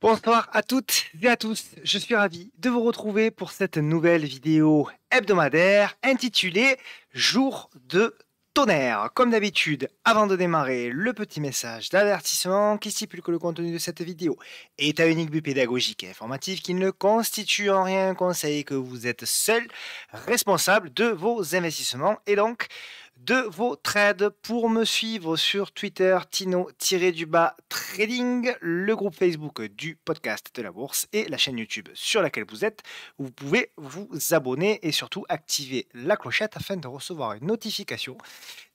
Bonsoir à toutes et à tous, je suis ravi de vous retrouver pour cette nouvelle vidéo hebdomadaire intitulée Jour de tonnerre. Comme d'habitude, avant de démarrer, le petit message d'avertissement qui stipule que le contenu de cette vidéo est à unique but pédagogique et informatif, qui ne constitue en rien un conseil et que vous êtes seul responsable de vos investissements et donc de vos trades. Pour me suivre sur Twitter, Tino-Trading, le groupe Facebook du podcast de la bourse et la chaîne YouTube sur laquelle vous êtes. Vous pouvez vous abonner et surtout activer la clochette afin de recevoir une notification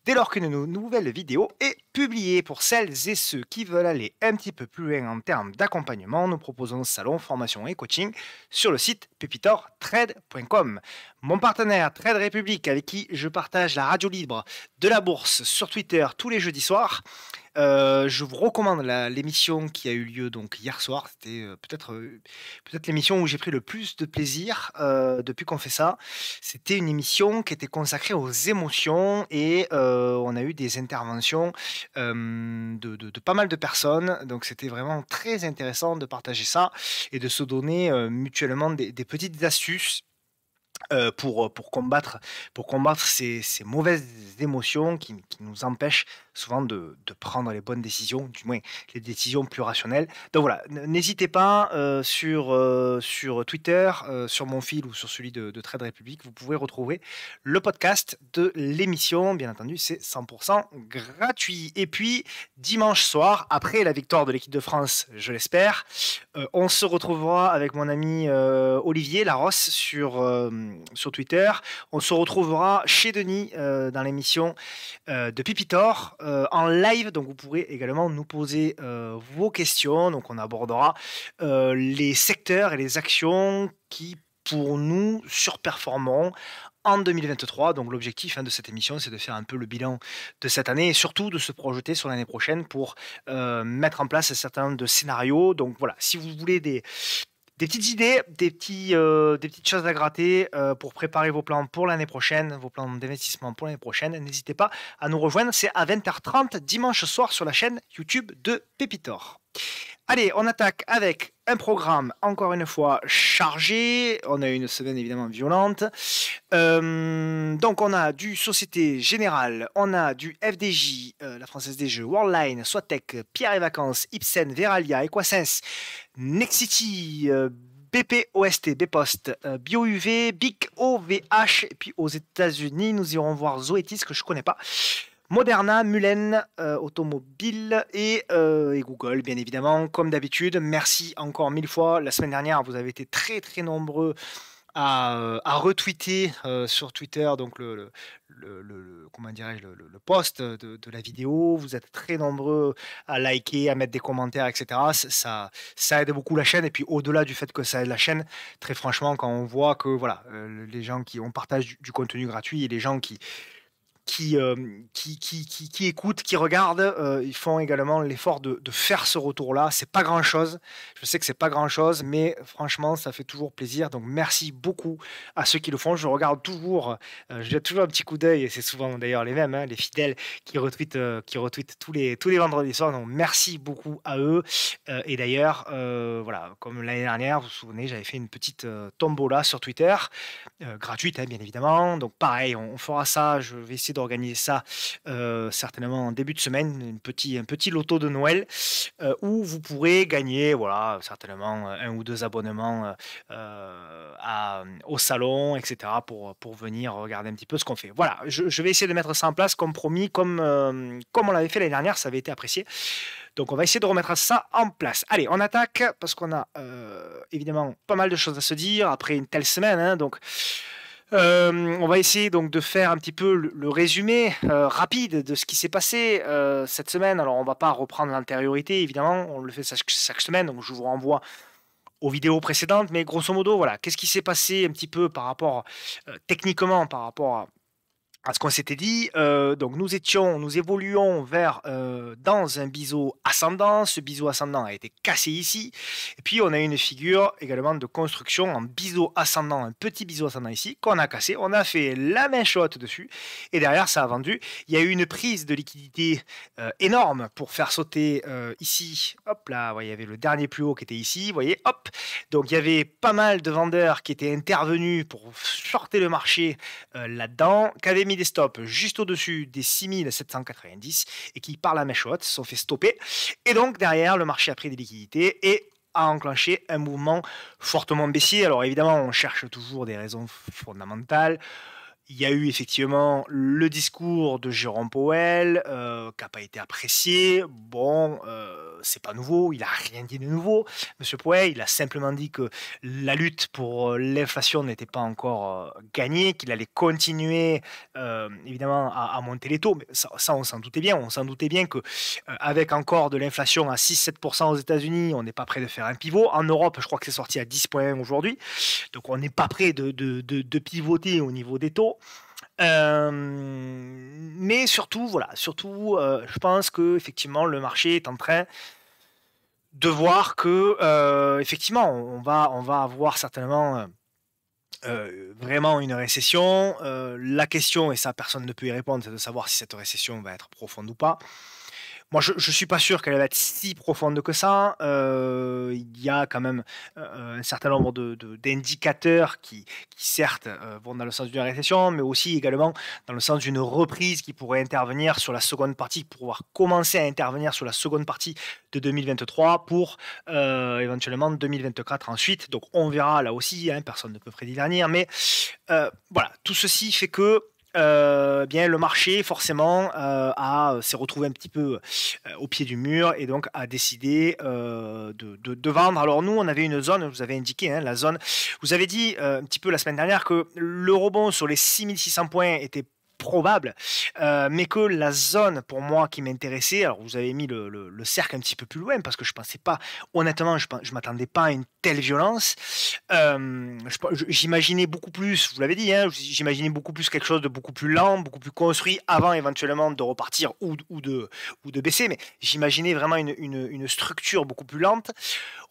dès lors qu'une nouvelle vidéo est publiée. Pour celles et ceux qui veulent aller un petit peu plus loin en termes d'accompagnement, nous proposons salon, formation et coaching sur le site pepitortrade.com. Mon partenaire Trade République, avec qui je partage la radio libre de la bourse sur Twitter tous les jeudis soirs. Je vous recommande l'émission qui a eu lieu donc hier soir. C'était peut-être l'émission où j'ai pris le plus de plaisir depuis qu'on fait ça. C'était une émission qui était consacrée aux émotions et on a eu des interventions de pas mal de personnes. Donc c'était vraiment très intéressant de partager ça et de se donner mutuellement des petites astuces pour combattre ces mauvaises émotions qui nous empêchent souvent de prendre les bonnes décisions, du moins les décisions plus rationnelles. Donc voilà, n'hésitez pas sur Twitter, sur mon fil ou sur celui de Trade Republic, vous pouvez retrouver le podcast de l'émission. Bien entendu, c'est 100% gratuit. Et puis, dimanche soir, après la victoire de l'équipe de France, je l'espère, on se retrouvera avec mon ami Olivier Larosse sur Twitter. On se retrouvera chez Denis dans l'émission de Pipitor en live. Donc vous pourrez également nous poser vos questions. Donc on abordera les secteurs et les actions qui, pour nous, surperformeront en 2023. Donc l'objectif de cette émission, c'est de faire un peu le bilan de cette année et surtout de se projeter sur l'année prochaine pour mettre en place un certain nombre de scénarios. Donc voilà, si vous voulez des petites idées, des petites choses à gratter pour préparer vos plans pour l'année prochaine, vos plans d'investissement pour l'année prochaine, n'hésitez pas à nous rejoindre. C'est à 20h30 dimanche soir sur la chaîne YouTube de Pepitor. Allez, on attaque avec un programme encore une fois chargé. On a eu une semaine évidemment violente. Donc on a du Société Générale, on a du FDJ, la Française des Jeux, Worldline, Swatec, Pierre et Vacances, Ipsen, Veralia, Equasens, Nexity, BP, OST, Bpost, BioUV, BIC, OVH, et puis aux États-Unis, nous irons voir Zoetis que je connais pas. Moderna, Mulen, Automobile et Google, bien évidemment, comme d'habitude. Merci encore 1000 fois. La semaine dernière, vous avez été très très nombreux à retweeter sur Twitter donc comment dirais-je, le post de la vidéo. Vous êtes très nombreux à liker, à mettre des commentaires, etc. Ça aide beaucoup la chaîne. Et puis au-delà du fait que ça aide la chaîne, très franchement, quand on voit que voilà, les gens on partage du contenu gratuit et les gens qui écoutent, qui regardent, ils font également l'effort de faire ce retour-là. C'est pas grand-chose. Je sais que c'est pas grand-chose, mais franchement, ça fait toujours plaisir. Donc, merci beaucoup à ceux qui le font. Je regarde toujours, je jette toujours un petit coup d'œil, et c'est souvent d'ailleurs les mêmes, les fidèles qui retweetent tous les vendredis soirs. Donc, merci beaucoup à eux. Et d'ailleurs, voilà, comme l'année dernière, vous vous souvenez, j'avais fait une petite tombola sur Twitter, gratuite, bien évidemment. Donc, pareil, on fera ça. Je vais essayer d'organiser ça certainement en début de semaine, un petit loto de Noël où vous pourrez gagner, voilà, certainement un ou deux abonnements au salon, etc. pour venir regarder un petit peu ce qu'on fait. Voilà, je vais essayer de mettre ça en place comme promis, comme on l'avait fait l'année dernière, ça avait été apprécié. Donc on va essayer de remettre ça en place. Allez, on attaque parce qu'on a évidemment pas mal de choses à se dire après une telle semaine. Donc on va essayer donc de faire un petit peu le résumé rapide de ce qui s'est passé cette semaine. Alors on va pas reprendre l'antériorité, évidemment, on le fait chaque semaine, donc je vous renvoie aux vidéos précédentes, mais grosso modo, voilà, qu'est-ce qui s'est passé un petit peu par rapport techniquement par rapport à ce qu'on s'était dit, donc nous évoluions vers, dans un biseau ascendant. Ce biseau ascendant a été cassé ici et puis on a une figure également de construction en biseau ascendant, un petit biseau ascendant ici qu'on a cassé. On a fait la main shot dessus et derrière ça a vendu. Il y a eu une prise de liquidité, énorme pour faire sauter, ici, hop là, ouais, il y avait le dernier plus haut qui était ici, vous voyez, hop. Donc il y avait pas mal de vendeurs qui étaient intervenus pour shorter le marché, là-dedans, qui avaient mis des stops juste au-dessus des 6790 et qui, par la mèche haute, se sont fait stopper. Et donc, derrière, le marché a pris des liquidités et a enclenché un mouvement fortement baissier. Alors, évidemment, on cherche toujours des raisons fondamentales. Il y a eu effectivement le discours de Jérôme Powell, qui n'a pas été apprécié. Bon, c'est pas nouveau, il a rien dit de nouveau. Monsieur Powell, il a simplement dit que la lutte pour l'inflation n'était pas encore gagnée, qu'il allait continuer évidemment à monter les taux. Mais ça, on s'en doutait bien. On s'en doutait bien que avec encore de l'inflation à 6-7% aux États-Unis, on n'est pas prêt de faire un pivot. En Europe, je crois que c'est sorti à 10,1 aujourd'hui. Donc on n'est pas prêt de pivoter au niveau des taux. Mais surtout, voilà, surtout, je pense que effectivement le marché est en train de voir que effectivement on va avoir certainement vraiment une récession. La question, et ça personne ne peut y répondre, c'est de savoir si cette récession va être profonde ou pas. Moi, je ne suis pas sûr qu'elle va être si profonde que ça. Il y a quand même un certain nombre d'indicateurs qui certes, vont dans le sens d'une récession, mais aussi également dans le sens d'une reprise qui pourrait intervenir sur la seconde partie, pour pouvoir commencer à intervenir sur la seconde partie de 2023 pour éventuellement 2024 ensuite. Donc on verra là aussi, hein, personne ne peut prédire l'avenir, mais voilà, tout ceci fait que bien le marché forcément s'est retrouvé un petit peu au pied du mur et donc a décidé de vendre. Alors nous on avait une zone, je vous avais indiqué, hein, la zone, vous avez dit un petit peu la semaine dernière que le rebond sur les 6600 points était probable, mais que la zone pour moi qui m'intéressait, alors vous avez mis le cercle un petit peu plus loin parce que je pensais pas, honnêtement, je m'attendais pas à une telle violence. J'imaginais beaucoup plus, vous l'avez dit, hein, j'imaginais beaucoup plus quelque chose de beaucoup plus lent, beaucoup plus construit avant éventuellement de repartir ou de baisser, mais j'imaginais vraiment une structure beaucoup plus lente.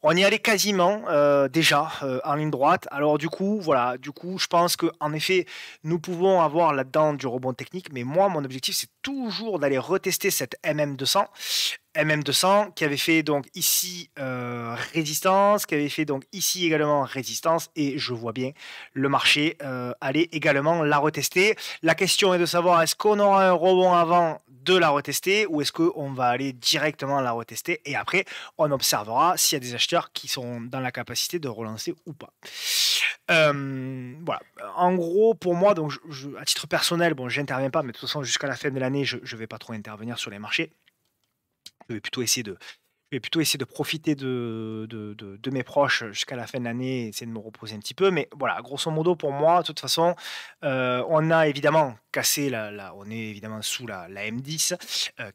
On y allait quasiment déjà en ligne droite. Alors du coup, voilà, du coup, je pense que en effet, nous pouvons avoir là-dedans du rebond technique, mais moi, mon objectif, c'est toujours d'aller retester cette MM200. MM200 qui avait fait donc ici résistance, qui avait fait donc ici également résistance, et je vois bien le marché aller également la retester. La question est de savoir est-ce qu'on aura un rebond avant de la retester ou est-ce qu'on va aller directement la retester et après on observera s'il y a des acheteurs qui sont dans la capacité de relancer ou pas. Voilà. En gros, pour moi, donc à titre personnel, bon, j'interviens pas, mais de toute façon, jusqu'à la fin de l'année, je vais pas trop intervenir sur les marchés. Je vais plutôt essayer de profiter de mes proches jusqu'à la fin de l'année et essayer de me reposer un petit peu. Mais voilà, grosso modo, pour moi, de toute façon, on a évidemment cassé on est évidemment sous la M10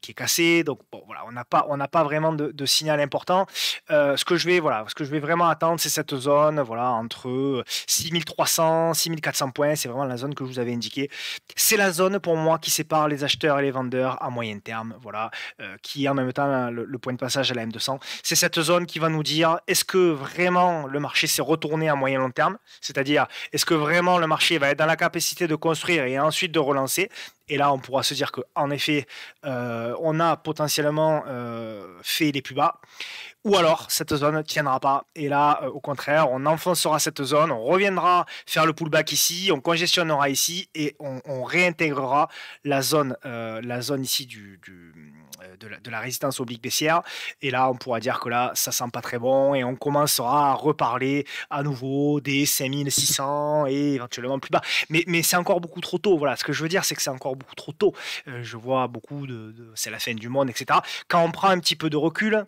qui est cassée. Donc bon, voilà, on n'a pas vraiment de signal important. Ce que je vais vraiment attendre, c'est cette zone, voilà, entre 6300, 6400 points. C'est vraiment la zone que je vous avais indiquée. C'est la zone pour moi qui sépare les acheteurs et les vendeurs à moyen terme, voilà, qui est en même temps le point de passage à la M200. C'est cette zone qui va nous dire est-ce que vraiment le marché s'est retourné à moyen long terme, c'est-à-dire est-ce que vraiment le marché va être dans la capacité de construire et ensuite de relancer. Et là, on pourra se dire qu'en effet, on a potentiellement fait les plus bas. Ou alors, cette zone ne tiendra pas. Et là, au contraire, on enfoncera cette zone, on reviendra faire le pullback ici, on congestionnera ici et on réintégrera la zone ici de la résistance oblique baissière. Et là, on pourra dire que là, ça sent pas très bon et on commencera à reparler à nouveau des 5600 et éventuellement plus bas. Mais c'est encore beaucoup trop tôt. Voilà, ce que je veux dire, c'est que c'est encore beaucoup trop tôt. Je vois beaucoup c'est la fin du monde, etc. Quand on prend un petit peu de recul,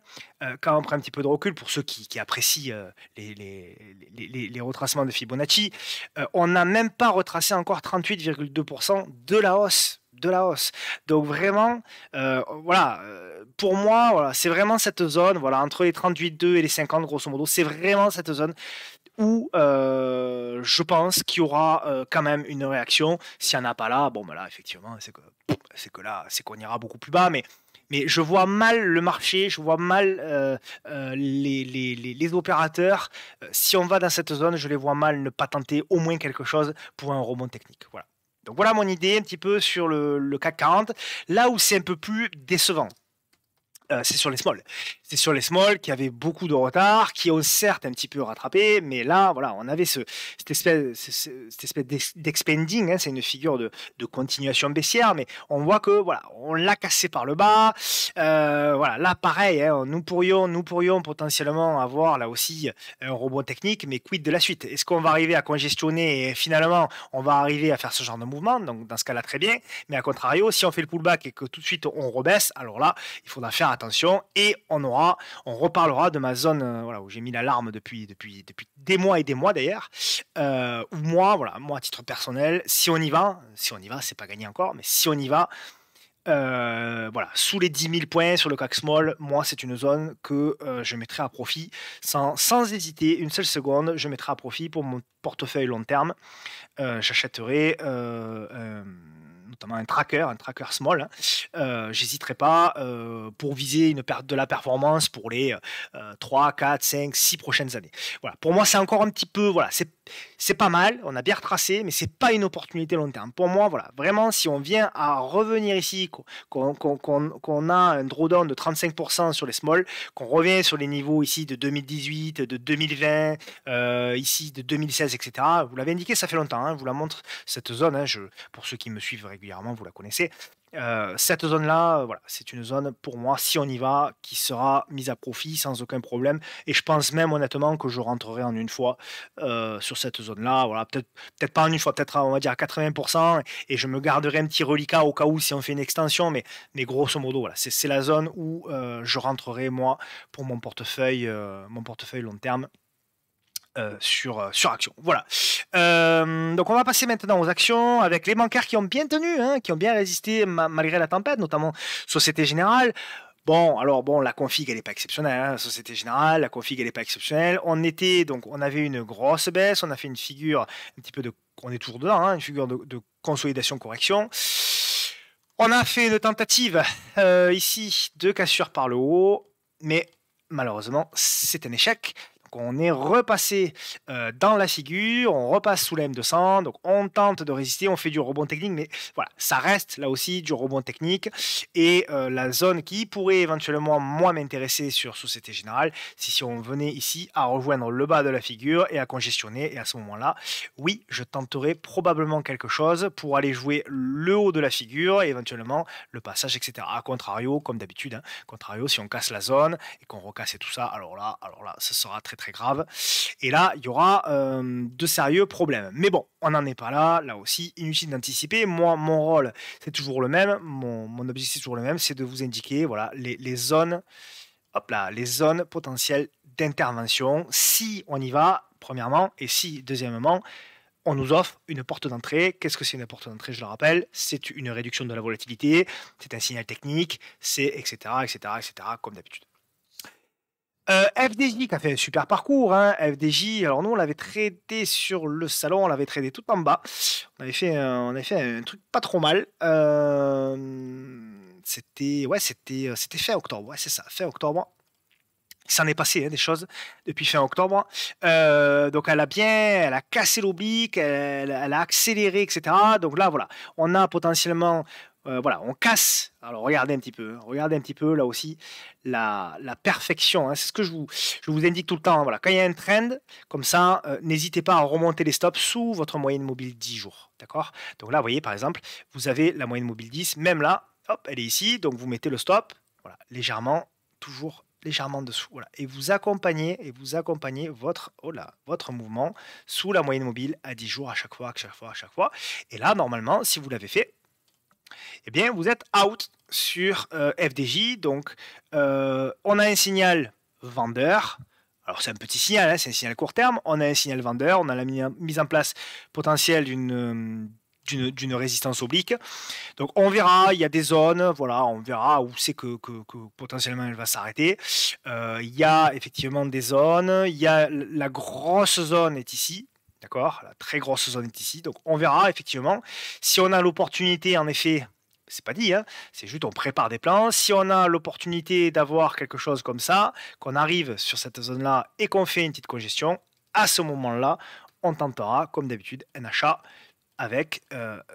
pour ceux qui apprécient les retracements de Fibonacci, on n'a même pas retracé encore 38,2% de la hausse. Donc vraiment, voilà, pour moi, voilà, c'est vraiment cette zone, voilà, entre les 38,2 et les 50, grosso modo, c'est vraiment cette zone où je pense qu'il y aura quand même une réaction. S'il n'y en a pas là, bon, ben là, effectivement, c'est que là, c'est qu'on ira beaucoup plus bas. Mais je vois mal le marché, je vois mal les opérateurs. Si on va dans cette zone, je les vois mal ne pas tenter au moins quelque chose pour un rebond technique. Voilà. Donc voilà mon idée un petit peu sur le CAC 40. Là où c'est un peu plus décevant, c'est sur les small. C'est sur les small qui avaient beaucoup de retard, qui ont certes un petit peu rattrapé, mais là, voilà, on avait cette espèce d'expanding, hein, c'est une figure de continuation baissière, mais on voit que voilà, on l'a cassé par le bas. Voilà, là, pareil, hein, nous pourrions potentiellement avoir là aussi un rebond technique, mais quid de la suite? Est-ce qu'on va arriver à congestionner et finalement on va arriver à faire ce genre de mouvement? Donc dans ce cas-là, très bien. Mais à contrario, si on fait le pullback et que tout de suite on rebaisse, alors là, il faudra faire attention et on reparlera de ma zone voilà, où j'ai mis l'alarme depuis des mois et des mois d'ailleurs. Où moi, voilà, moi à titre personnel, si on y va, c'est pas gagné encore, mais si on y va, voilà, sous les 10 000 points sur le CAC Small, moi c'est une zone que je mettrai à profit sans hésiter une seule seconde. Je mettrai à profit pour mon portefeuille long terme. J'achèterai notamment un tracker small, hein. J'hésiterai pas pour viser une perte de la performance pour les 3, 4, 5, 6 prochaines années. Voilà. Pour moi, c'est encore un petit peu, voilà, c'est pas mal, on a bien retracé, mais c'est pas une opportunité long terme. Pour moi, voilà, vraiment, si on vient à revenir ici, qu'on a un drawdown de 35% sur les small, qu'on revient sur les niveaux ici de 2018, de 2020, ici de 2016, etc. Vous l'avez indiqué, ça fait longtemps, hein, je vous la montre, cette zone, hein, pour ceux qui me suivent régulièrement, vous la connaissez. Cette zone-là, voilà, c'est une zone pour moi, si on y va, qui sera mise à profit sans aucun problème. Et je pense même honnêtement que je rentrerai en une fois sur cette zone-là. Voilà, peut-être pas en une fois, peut-être on va dire à 80%. Et je me garderai un petit reliquat au cas où si on fait une extension. Mais grosso modo, voilà, c'est la zone où je rentrerai moi pour mon portefeuille long terme. Sur action. Voilà. Donc on va passer maintenant aux actions avec les bancaires qui ont bien tenu, hein, qui ont bien résisté malgré la tempête, notamment Société Générale. Bon, alors bon, la config elle n'est pas exceptionnelle, hein, Société Générale, la config elle n'est pas exceptionnelle. On avait une grosse baisse, on a fait une figure un petit peu on est toujours dedans, hein, une figure de consolidation correction. On a fait une tentative ici de cassure par le haut, mais malheureusement c'est un échec. On est repassé dans la figure, on repasse sous la M200, donc on tente de résister, on fait du rebond technique, mais voilà, ça reste là aussi du rebond technique. Et la zone qui pourrait éventuellement moi m'intéresser sur Société Générale, c'est si on venait ici à rejoindre le bas de la figure et à congestionner. Et à ce moment-là, oui, je tenterai probablement quelque chose pour aller jouer le haut de la figure et éventuellement le passage, etc. A contrario, comme d'habitude, hein, contrario, si on casse la zone et qu'on recasse et tout ça, alors là, ce sera très très grave. Et là, il y aura de sérieux problèmes. Mais bon, on n'en est pas là. Là aussi, inutile d'anticiper. Moi, mon rôle, c'est toujours le même. Mon objectif, c'est toujours le même. C'est de vous indiquer voilà, les zones, hop là, les zones potentielles d'intervention. Si on y va, premièrement, et si, deuxièmement, on nous offre une porte d'entrée. Qu'est-ce que c'est une porte d'entrée? Je le rappelle, c'est une réduction de la volatilité, c'est un signal technique, c'est etc., etc., etc., comme d'habitude. FDJ qui a fait un super parcours, hein. FDJ, alors nous on l'avait traité sur le salon, on l'avait traité tout en bas. On avait fait un truc pas trop mal. C'était fin octobre, ouais c'est ça, fin octobre. Il s'en est passé hein, des choses depuis fin octobre. Donc elle a cassé l'oblique, elle a accéléré, etc. Donc là voilà, on a potentiellement voilà, on casse. Alors regardez un petit peu là aussi la perfection, hein. C'est ce que je vous indique tout le temps, hein. Voilà, quand il y a un trend comme ça, n'hésitez pas à remonter les stops sous votre moyenne mobile 10 jours. D'accord? Donc là, vous voyez par exemple, vous avez la moyenne mobile 10, même là, hop, elle est ici, donc vous mettez le stop, voilà, légèrement, toujours légèrement dessous. Voilà. Et vous accompagnez votre mouvement sous la moyenne mobile à 10 jours à chaque fois. Et là, normalement, si vous l'avez fait, eh bien, vous êtes out sur FDJ. Donc, on a un signal vendeur. Alors, c'est un petit signal, hein, c'est un signal court terme. On a un signal vendeur. On a la mise en place potentielle d'une d'une résistance oblique. Donc on verra, il y a des zones, voilà, on verra où c'est que potentiellement elle va s'arrêter. Il y a effectivement des zones, il y a la grosse zone est ici, d'accord? La très grosse zone est ici, donc on verra effectivement si on a l'opportunité, en effet, c'est pas dit, hein, c'est juste on prépare des plans. Si on a l'opportunité d'avoir quelque chose comme ça, qu'on arrive sur cette zone-là et qu'on fait une petite congestion, à ce moment-là, on tentera, comme d'habitude, un achat avec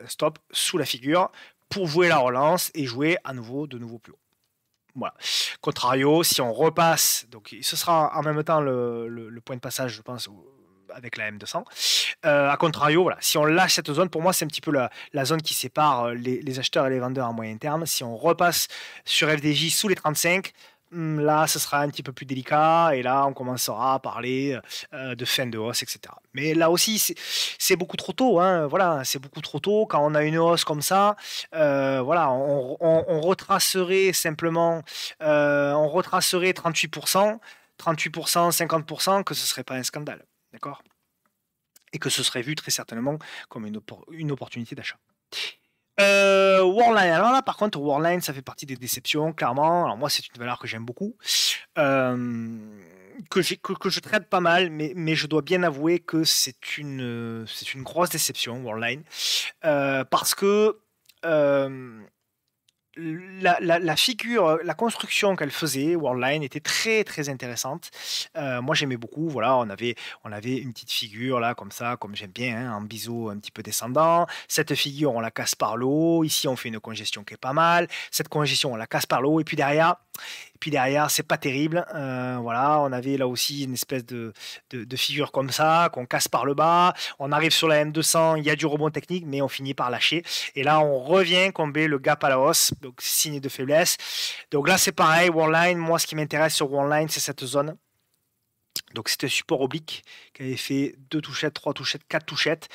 stop sous la figure pour jouer la relance et jouer à nouveau de nouveau plus haut. Voilà. Contrario, si on repasse, donc ce sera en même temps le point de passage, je pense, avec la M200. A contrario, voilà, si on lâche cette zone, pour moi, c'est un petit peu la zone qui sépare les acheteurs et les vendeurs à moyen terme. Si on repasse sur FDJ sous les 35, là, ce sera un petit peu plus délicat et là, on commencera à parler de fin de hausse, etc. Mais là aussi, c'est beaucoup trop tôt. Hein, voilà, c'est beaucoup trop tôt. Quand on a une hausse comme ça, voilà, on retracerait simplement, on retracerait 38%, 38%, 50%, que ce ne serait pas un scandale. D'accord? Et que ce serait vu très certainement comme une opportunité d'achat. Worldline, alors là par contre Worldline ça fait partie des déceptions clairement. Alors moi c'est une valeur que j'aime beaucoup, que je traite pas mal, mais je dois bien avouer que c'est une grosse déception Worldline, parce que la figure, la construction qu'elle faisait, Worldline, était très très intéressante. Moi j'aimais beaucoup. Voilà, on avait une petite figure là, comme ça, comme j'aime bien, hein, en biseau un petit peu descendant. Cette figure, on la casse par le haut. Ici, on fait une congestion qui est pas mal. Cette congestion, on la casse par le haut. Et puis derrière, c'est pas terrible. Voilà, on avait là aussi une espèce de figure comme ça, qu'on casse par le bas. On arrive sur la M200, il y a du rebond technique, mais on finit par lâcher. Et là, on revient combler le gap à la hausse, donc signe de faiblesse. Donc là, c'est pareil, Worldline. Moi, ce qui m'intéresse sur Worldline, c'est cette zone. Donc c'était un support oblique qui avait fait 2 touchettes, 3 touchettes, 4 touchettes.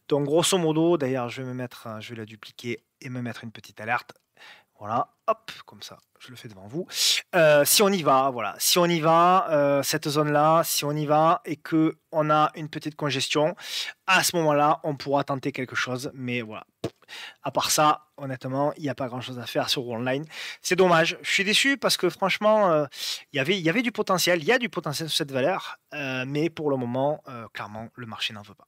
Donc grosso modo, d'ailleurs, je vais la dupliquer et me mettre une petite alerte. Voilà, hop, comme ça, je le fais devant vous. Si on y va, voilà, si on y va, cette zone-là, si on y va et que on a une petite congestion, à ce moment-là, on pourra tenter quelque chose. Mais voilà, à part ça, honnêtement, il n'y a pas grand-chose à faire sur Worldline. C'est dommage. Je suis déçu parce que franchement, il y avait du potentiel. Il y a du potentiel sur cette valeur, mais pour le moment, clairement, le marché n'en veut pas.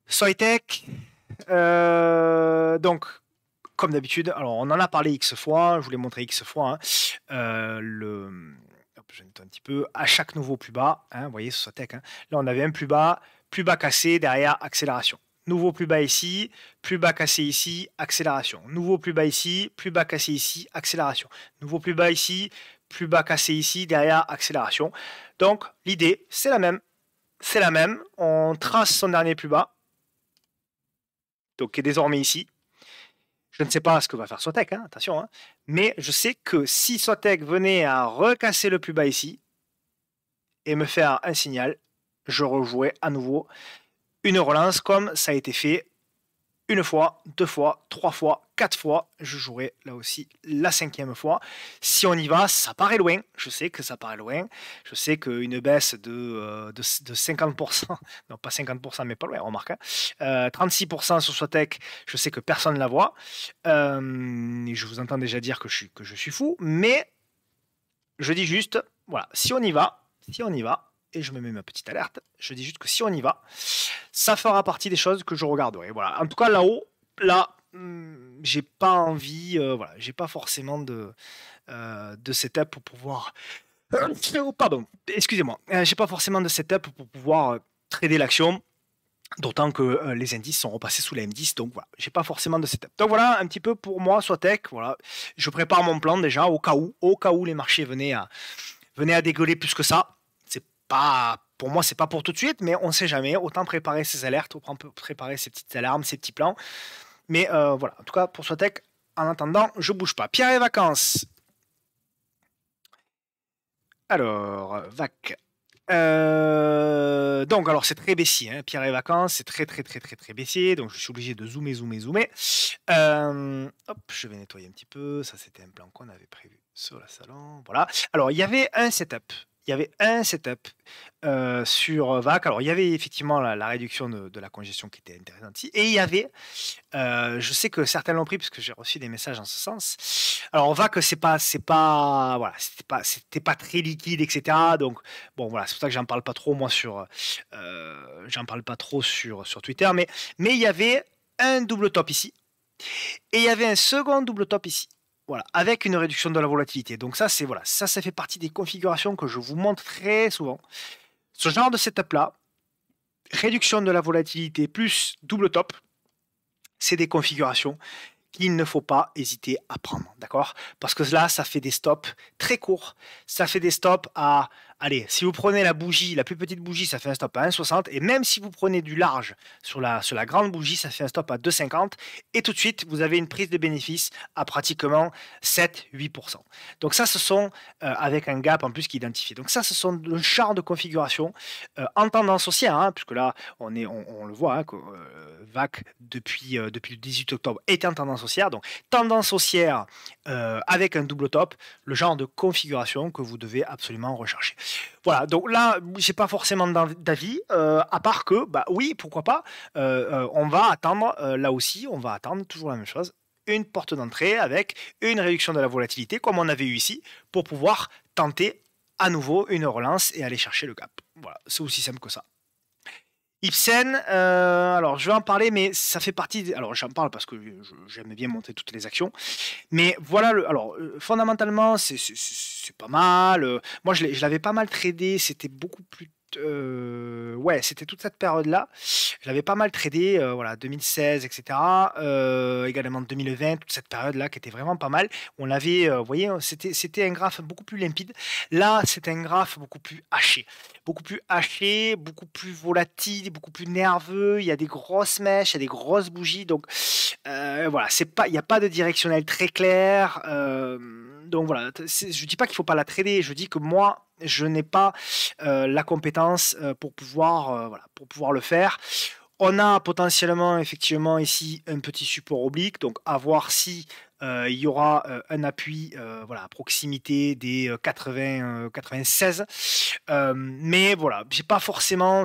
Soitec. Donc, comme d'habitude, alors on en a parlé X fois, je vous l'ai montré X fois. Hein, je nettoie un petit peu. À chaque nouveau plus bas, hein, vous voyez, sur Soitec, hein, là on avait un plus bas cassé, derrière accélération. Nouveau plus bas ici, plus bas cassé ici, accélération. Nouveau plus bas ici, plus bas cassé ici, accélération. Nouveau plus bas ici, plus bas cassé ici, derrière accélération. Donc l'idée, c'est la même. C'est la même. On trace son dernier plus bas, donc qui est désormais ici. Je ne sais pas ce que va faire Soitec, hein, attention, hein, mais je sais que si Soitec venait à recasser le plus bas ici et me faire un signal, je rejouais à nouveau une relance comme ça a été fait une fois, 2 fois, 3 fois, 4 fois. Je jouerai là aussi la 5e fois. Si on y va, ça paraît loin. Je sais que ça paraît loin. Je sais qu'une baisse de 50%, non pas 50%, mais pas loin, remarque. Hein, 36% sur Soitec, je sais que personne ne la voit. Et je vous entends déjà dire que je suis fou. Mais je dis juste, voilà, si on y va, et je me mets ma petite alerte, je dis juste que si on y va, ça fera partie des choses que je regarderai. Voilà. En tout cas, là-haut, là, j'ai pas envie, voilà, j'ai pas forcément de setup pour pouvoir. Pardon, excusez-moi, j'ai pas forcément de setup pour pouvoir trader l'action. D'autant que les indices sont repassés sous la M10, donc voilà, j'ai pas forcément de setup. Donc voilà, un petit peu pour moi, Soitec, voilà, je prépare mon plan déjà au cas où les marchés venaient à dégueuler plus que ça. C'est pas, pour moi, c'est pas pour tout de suite, mais on sait jamais. Autant préparer ses alertes, autant préparer ses petites alarmes, ses petits plans. Mais voilà, en tout cas pour Soitec, en attendant, je bouge pas. Pierre et vacances. Alors, vac. Donc, alors c'est très baissier, hein. Pierre et vacances, c'est très baissier, donc je suis obligé de zoomer. Hop, je vais nettoyer un petit peu. Ça, c'était un plan qu'on avait prévu sur la salon. Voilà. Alors, il y avait un setup. il y avait un setup sur VAC. Alors, il y avait effectivement la réduction de la congestion qui était intéressante ici. Et il y avait, je sais que certains l'ont pris parce que j'ai reçu des messages en ce sens. Alors, VAC, voilà, c'était pas très liquide, etc. Donc, bon, voilà, c'est pour ça que j'en parle pas trop, moi, j'en parle pas trop sur Twitter. Mais il y avait un double top ici. Et il y avait un second double top ici. Voilà, avec une réduction de la volatilité. Donc ça, voilà, ça fait partie des configurations que je vous montre très souvent. Ce genre de setup-là, réduction de la volatilité plus double top, c'est des configurations qu'il ne faut pas hésiter à prendre, d'accord? Parce que là, ça fait des stops très courts. Ça fait des stops à... Allez, si vous prenez la bougie, la plus petite bougie, ça fait un stop à 1,60. Et même si vous prenez du large sur la grande bougie, ça fait un stop à 2,50. Et tout de suite, vous avez une prise de bénéfice à pratiquement 7-8%. Donc ça, ce sont, avec un gap en plus qui est identifié. Donc ça, ce sont le genre de configuration en tendance haussière, hein, puisque là, on le voit, hein, que VAC, depuis le 18 octobre, est en tendance haussière. Donc tendance haussière avec un double top, le genre de configuration que vous devez absolument rechercher. Voilà, donc là, j'ai pas forcément d'avis, à part que, bah oui, pourquoi pas, on va attendre, là aussi, on va attendre toujours la même chose, une porte d'entrée avec une réduction de la volatilité, comme on avait eu ici, pour pouvoir tenter à nouveau une relance et aller chercher le gap. Voilà, c'est aussi simple que ça. Ipsen, alors je vais en parler, mais ça fait partie. Alors j'en parle parce que j'aime bien montrer toutes les actions. Mais voilà, alors fondamentalement, c'est pas mal. Moi, je l'avais pas mal tradé. C'était beaucoup plus. Ouais, c'était toute cette période-là. Je l'avais pas mal tradé, voilà, 2016, etc. Également 2020, toute cette période-là qui était vraiment pas mal. On avait, vous voyez, c'était un graphe beaucoup plus limpide. Là, c'est un graphe beaucoup plus haché, beaucoup plus volatile, beaucoup plus nerveux. Il y a des grosses mèches, il y a des grosses bougies. Donc voilà, il n'y a pas de directionnel très clair. Donc voilà, je dis pas qu'il faut pas la trader. Je dis que moi, je n'ai pas la compétence voilà, pour pouvoir le faire. On a potentiellement, effectivement, ici un petit support oblique, donc à voir si il y aura un appui voilà, à proximité des 80, 96. Mais voilà, c'est pas forcément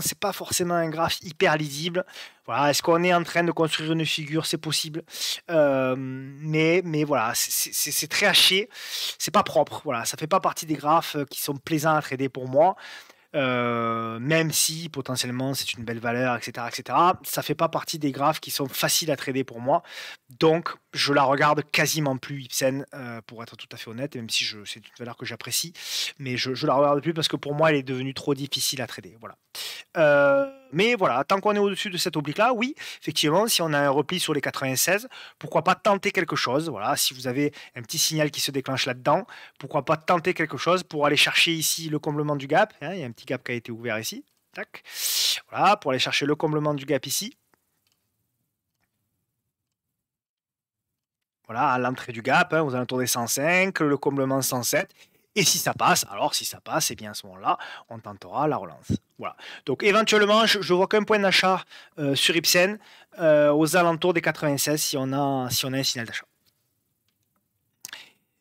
un graphe hyper lisible. Voilà, est-ce qu'on est en train de construire une figure? C'est possible. Mais voilà, c'est très haché. C'est pas propre. Voilà, ça fait pas partie des graphes qui sont plaisants à trader pour moi. Même si potentiellement c'est une belle valeur, etc., etc., ça fait pas partie des graphes qui sont faciles à trader pour moi. Donc, je la regarde quasiment plus, Ipsen, pour être tout à fait honnête, même si c'est une valeur que j'apprécie, mais je la regarde plus parce que pour moi, elle est devenue trop difficile à trader. Voilà. Mais voilà, tant qu'on est au-dessus de cette oblique-là, oui, effectivement, si on a un repli sur les 96, pourquoi pas tenter quelque chose. Voilà, si vous avez un petit signal qui se déclenche là-dedans, pourquoi pas tenter quelque chose pour aller chercher ici le comblement du gap. Hein, il y a un petit gap qui a été ouvert ici. Tac. Voilà, pour aller chercher le comblement du gap ici. Voilà, à l'entrée du gap, hein, aux alentours des 105, le comblement 107. Et si ça passe, alors si ça passe, et bien à ce moment-là, on tentera la relance. Voilà. Donc éventuellement, je vois qu'un point d'achat sur Ipsen aux alentours des 96 si on a un signal d'achat.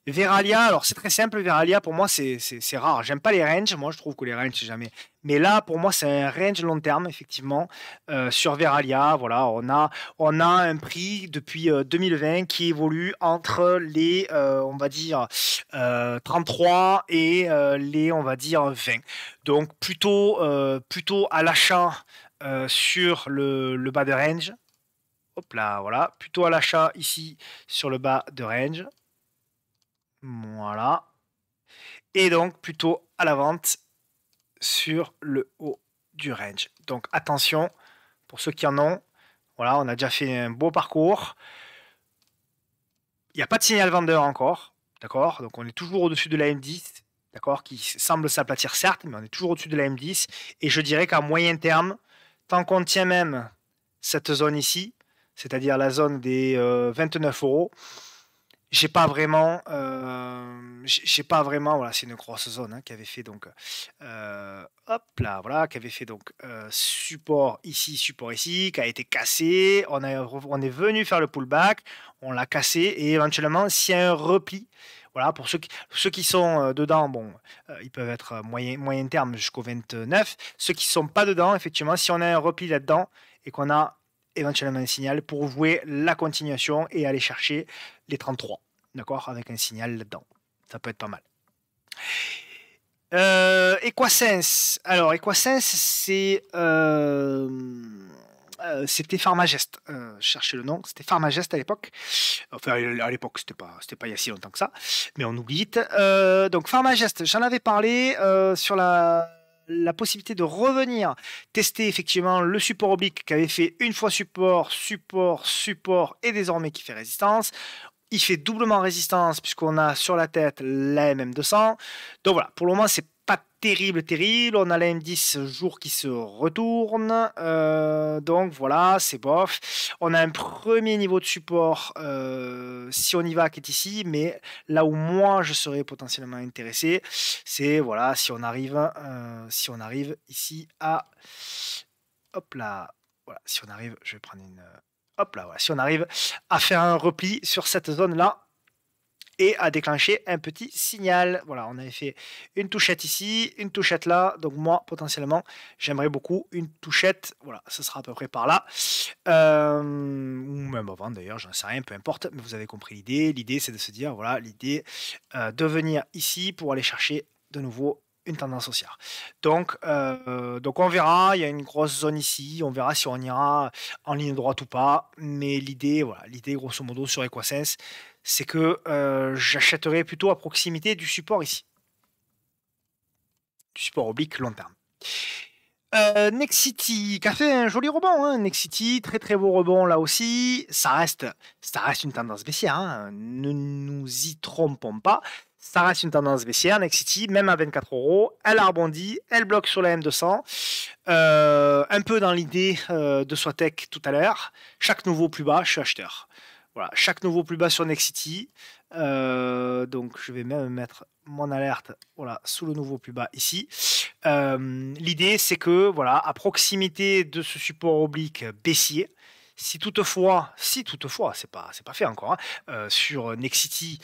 Veralia, alors c'est très simple, Veralia pour moi c'est rare. J'aime pas les ranges, moi je trouve que les ranges c'est jamais. Mais là pour moi c'est un range long terme effectivement sur Veralia. Voilà, on a un prix depuis 2020 qui évolue entre les on va dire 33 et les on va dire 20. Donc plutôt à l'achat sur le bas de range. Hop là, voilà, plutôt à l'achat ici sur le bas de range. Voilà. Et donc plutôt à la vente sur le haut du range. Donc attention, pour ceux qui en ont, voilà, on a déjà fait un beau parcours. Il n'y a pas de signal vendeur encore, d'accord? Donc on est toujours au-dessus de la M10, d'accord? Qui semble s'aplatir certes, mais on est toujours au-dessus de la M10. Et je dirais qu'à moyen terme, tant qu'on tient même cette zone ici, c'est-à-dire la zone des 29 euros, j'ai pas vraiment, voilà, c'est une grosse zone hein, qui avait fait donc, hop là, voilà, qui avait fait donc support ici, qui a été cassé. On est venu faire le pullback, on l'a cassé et éventuellement, s'il y a un repli, Voilà, pour ceux qui sont dedans, bon, ils peuvent être moyen terme jusqu'au 29. Ceux qui ne sont pas dedans, effectivement, si on a un repli là-dedans et qu'on a éventuellement un signal pour jouer la continuation et aller chercher les 33, d'accord, avec un signal là-dedans. Ça peut être pas mal. Equasense. Alors, Equasense, c'était Pharmagest. Je cherchais le nom. C'était Pharmagest à l'époque. Enfin, à l'époque, c'était pas il y a si longtemps que ça. Mais on oublie vite. Donc, Pharmagest, j'en avais parlé sur la possibilité de revenir tester effectivement le support oblique qui avait fait une fois support et désormais qui fait résistance. Il fait doublement résistance puisqu'on a sur la tête la MM200. Donc voilà, pour le moment, c'est pas terrible. On a la M10 jour qui se retourne. Donc voilà, c'est bof. On a un premier niveau de support si on y va qui est ici. Mais là où moi je serais potentiellement intéressé, c'est voilà, si on arrive ici à... Hop là. Voilà, si on arrive, je vais prendre une... Hop là, voilà. Si on arrive à faire un repli sur cette zone-là et à déclencher un petit signal. Voilà, on avait fait une touchette ici, une touchette là. Donc moi, potentiellement, j'aimerais beaucoup une touchette. Voilà, ce sera à peu près par là. Ou même avant d'ailleurs, j'en sais rien, peu importe. Mais vous avez compris l'idée. L'idée, c'est de se dire, voilà, l'idée de venir ici pour aller chercher de nouveau une tendance haussière. Donc on verra, il y a une grosse zone ici, on verra si on ira en ligne droite ou pas, mais l'idée, voilà, l'idée grosso modo sur Equasense, c'est que j'achèterai plutôt à proximité du support ici, du support oblique long terme. Nexity, qui a fait un joli rebond, hein. Nexity, très très beau rebond là aussi. Ça reste une tendance baissière, hein. Ne nous y trompons pas. Ça reste une tendance baissière, Nexity, même à 24 euros. Elle a rebondi, elle bloque sur la M200. Un peu dans l'idée de Swatech tout à l'heure. Chaque nouveau plus bas, je suis acheteur. Voilà, chaque nouveau plus bas sur Nexity. Donc je vais même mettre mon alerte voilà, sous le nouveau plus bas ici. L'idée c'est que voilà, à proximité de ce support oblique baissier, si toutefois, c'est pas fait encore, hein, sur Nexity,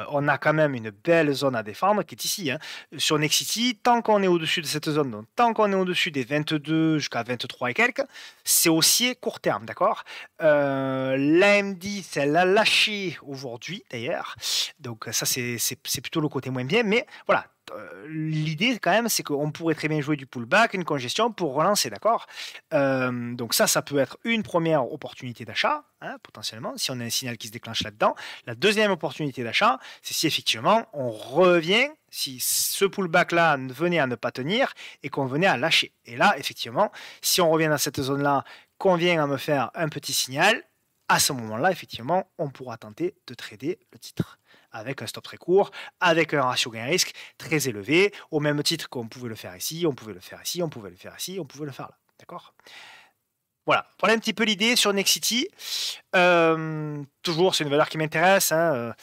on a quand même une belle zone à défendre qui est ici. Hein. Sur Nexity, tant qu'on est au-dessus de cette zone, donc tant qu'on est au-dessus des 22 jusqu'à 23 et quelques, c'est haussier court terme, d'accord. L'AMD, elle a lâché aujourd'hui d'ailleurs, donc ça c'est plutôt le côté moins bien, mais voilà. L'idée quand même c'est qu'on pourrait très bien jouer du pullback, une congestion pour relancer, d'accord. Donc ça peut être une première opportunité d'achat, hein, potentiellement, si on a un signal qui se déclenche là-dedans. La deuxième opportunité d'achat, c'est si effectivement on revient, si ce pullback-là venait à ne pas tenir et qu'on venait à lâcher. Et là, effectivement, si on revient dans cette zone-là, qu'on vient à me faire un petit signal, à ce moment-là, effectivement, on pourra tenter de trader le titre avec un stop très court, avec un ratio gain-risque très élevé, au même titre qu'on pouvait le faire ici, on pouvait le faire ici, on pouvait le faire ici, on pouvait le faire là. D'accord. Voilà un petit peu l'idée sur Nexity. Toujours, c'est une valeur qui m'intéresse, hein,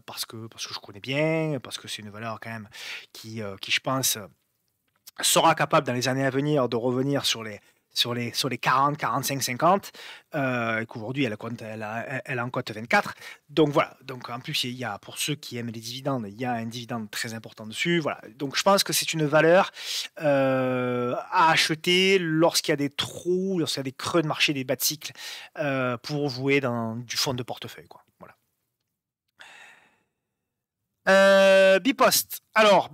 parce que je connais bien, parce que c'est une valeur quand même qui je pense, sera capable dans les années à venir de revenir sur les 40, 45, 50, et qu'aujourd'hui elle en cote 24. Donc voilà, donc en plus il y a, pour ceux qui aiment les dividendes, il y a un dividende très important dessus. Voilà, donc je pense que c'est une valeur à acheter lorsqu'il y a des trous, lorsqu'il y a des creux de marché, des bas de cycle, pour jouer dans du fonds de portefeuille, quoi. Voilà. Bipost. Alors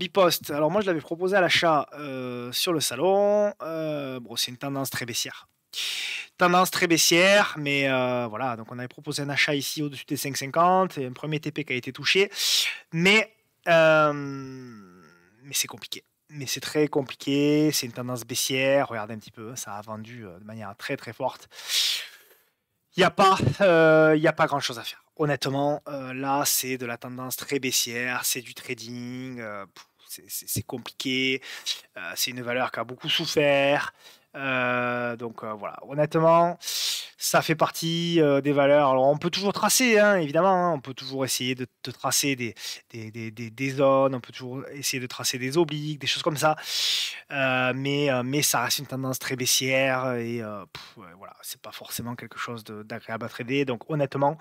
moi je l'avais proposé à l'achat sur le salon. Bon, c'est une tendance très baissière. Tendance très baissière, mais voilà, donc on avait proposé un achat ici au-dessus des 5,50 et un premier TP qui a été touché. Mais c'est compliqué. Mais c'est très compliqué, c'est une tendance baissière. Regardez un petit peu, ça a vendu de manière très très forte. Il n'y a pas grand-chose à faire. Honnêtement, là, c'est de la tendance très baissière, c'est du trading, c'est compliqué, c'est une valeur qui a beaucoup souffert. Voilà, honnêtement, ça fait partie des valeurs. Alors, on peut toujours tracer, hein, évidemment, hein, on peut toujours essayer de tracer des zones, on peut toujours essayer de tracer des obliques, des choses comme ça. Mais ça reste une tendance très baissière et ouais, voilà, c'est pas forcément quelque chose d'agréable à trader. Donc, honnêtement,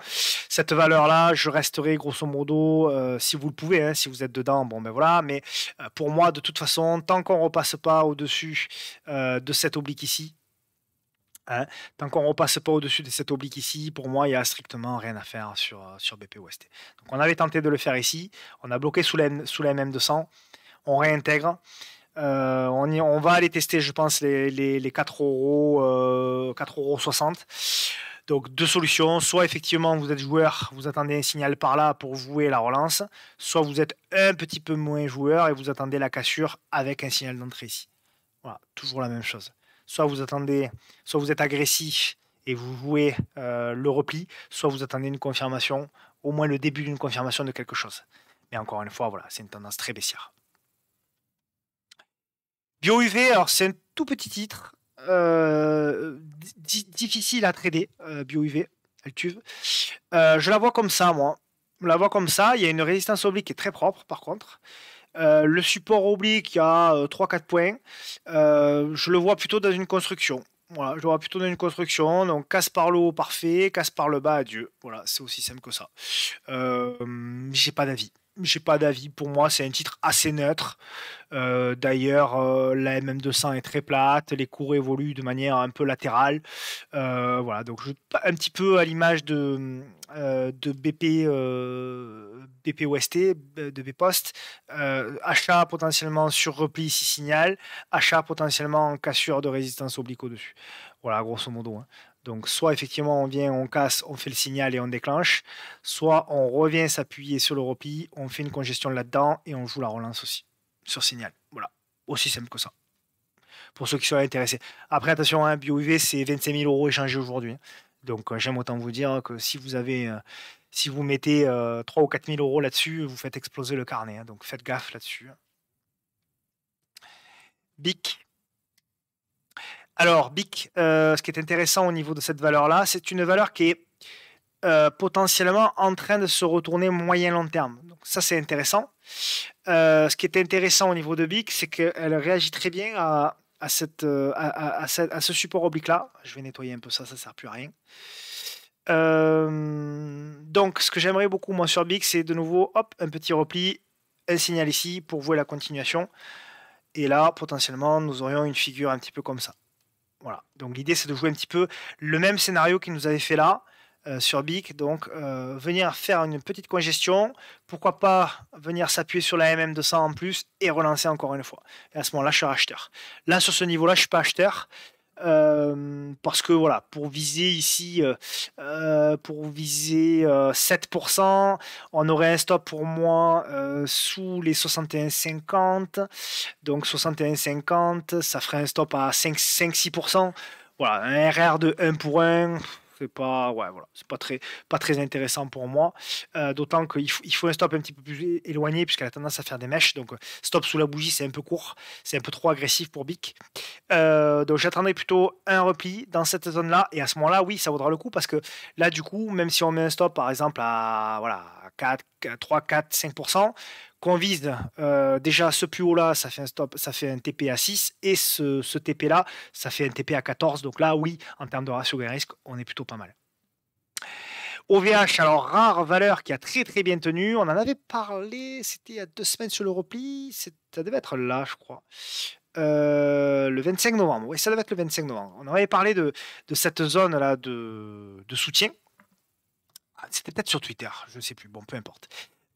cette valeur-là, je resterai grosso modo, si vous le pouvez, hein, si vous êtes dedans, bon ben voilà. Mais pour moi, de toute façon, tant qu'on repasse pas au-dessus de cette oblique ici, hein, tant qu'on repasse pas au-dessus de cette oblique ici, pour moi, il y a strictement rien à faire sur BPUST. Donc on avait tenté de le faire ici, on a bloqué sous la MM200, on réintègre. On va aller tester, je pense, les 4 euros, 4,60 €. Donc deux solutions, soit effectivement vous êtes joueur, vous attendez un signal par là pour jouer la relance, soit vous êtes un petit peu moins joueur et vous attendez la cassure avec un signal d'entrée ici. Voilà, toujours la même chose. Soit vous attendez, soit vous êtes agressif et vous jouez le repli, soit vous attendez une confirmation, au moins le début d'une confirmation de quelque chose. Mais encore une fois, voilà, c'est une tendance très baissière. BioUV, alors c'est un tout petit titre, difficile à trader, BioUV, Altuve. Je la vois comme ça, moi. Je la vois comme ça. Il y a une résistance oblique qui est très propre, par contre. Le support oblique, il y a 3-4 points. Je le vois plutôt dans une construction. Voilà, je le vois plutôt dans une construction. Donc, casse par le haut, parfait. Casse par le bas, adieu. Voilà, c'est aussi simple que ça. J'ai pas d'avis. J'ai pas d'avis. Pour moi, c'est un titre assez neutre. D'ailleurs, la MM200 est très plate, les cours évoluent de manière un peu latérale. Voilà, donc un petit peu à l'image de BP OST, de BPost. Achat potentiellement sur repli si signal, achat potentiellement en cassure de résistance oblique au-dessus. Voilà, grosso modo, hein. Donc, soit effectivement on vient, on casse, on fait le signal et on déclenche, soit on revient s'appuyer sur le repli, on fait une congestion là-dedans et on joue la relance aussi sur signal. Voilà, aussi simple que ça. Pour ceux qui sont intéressés. Après, attention, hein, BioUV, c'est 25 000 € échangés aujourd'hui, hein. Donc, j'aime autant vous dire que si vous avez, si vous mettez 3 ou 4 000 € là-dessus, vous faites exploser le carnet, hein. Donc, faites gaffe là-dessus. BIC. Alors, BIC, ce qui est intéressant au niveau de cette valeur-là, c'est une valeur qui est potentiellement en train de se retourner moyen-long terme. Donc ça, c'est intéressant. Ce qui est intéressant au niveau de BIC, c'est qu'elle réagit très bien à ce support oblique-là. Je vais nettoyer un peu ça, ça ne sert plus à rien. Donc, ce que j'aimerais beaucoup, moi, sur BIC, c'est de nouveau, hop, un petit repli, un signal ici pour jouer la continuation. Et là, potentiellement, nous aurions une figure un petit peu comme ça. Voilà. Donc, l'idée, c'est de jouer un petit peu le même scénario qu'il nous avait fait là, sur BIC. Donc, venir faire une petite congestion. Pourquoi pas venir s'appuyer sur la MM200 en plus et relancer encore une fois. Et à ce moment-là, je suis acheteur. Là, sur ce niveau-là, je ne suis pas acheteur. Parce que voilà, pour viser ici, pour viser 7%, on aurait un stop pour moi sous les 61,50. Donc 61,50, ça ferait un stop à 5-6%. Voilà, un RR de 1 pour 1, c'est pas, ouais, voilà, c'est pas très intéressant pour moi. D'autant qu'il faut un stop un petit peu plus éloigné, puisqu'elle a tendance à faire des mèches. Donc stop sous la bougie, c'est un peu court, c'est un peu trop agressif pour BIC. Donc j'attendrai plutôt un repli dans cette zone-là. Et à ce moment-là, oui, ça vaudra le coup, parce que là, du coup, même si on met un stop, par exemple, à voilà, 4, 3, 4, 5%, qu'on vise déjà ce plus haut là, ça fait un stop, ça fait un TP à 6, et ce TP là, ça fait un TP à 14. Donc là, oui, en termes de ratio gain-risque, on est plutôt pas mal. OVH, alors rare valeur qui a très très bien tenu. On en avait parlé, c'était il y a 2 semaines sur le repli, ça devait être là, je crois. Le 25 novembre, oui, ça devait être le 25 novembre. On avait parlé de cette zone là de soutien. C'était peut-être sur Twitter, je ne sais plus, bon, peu importe.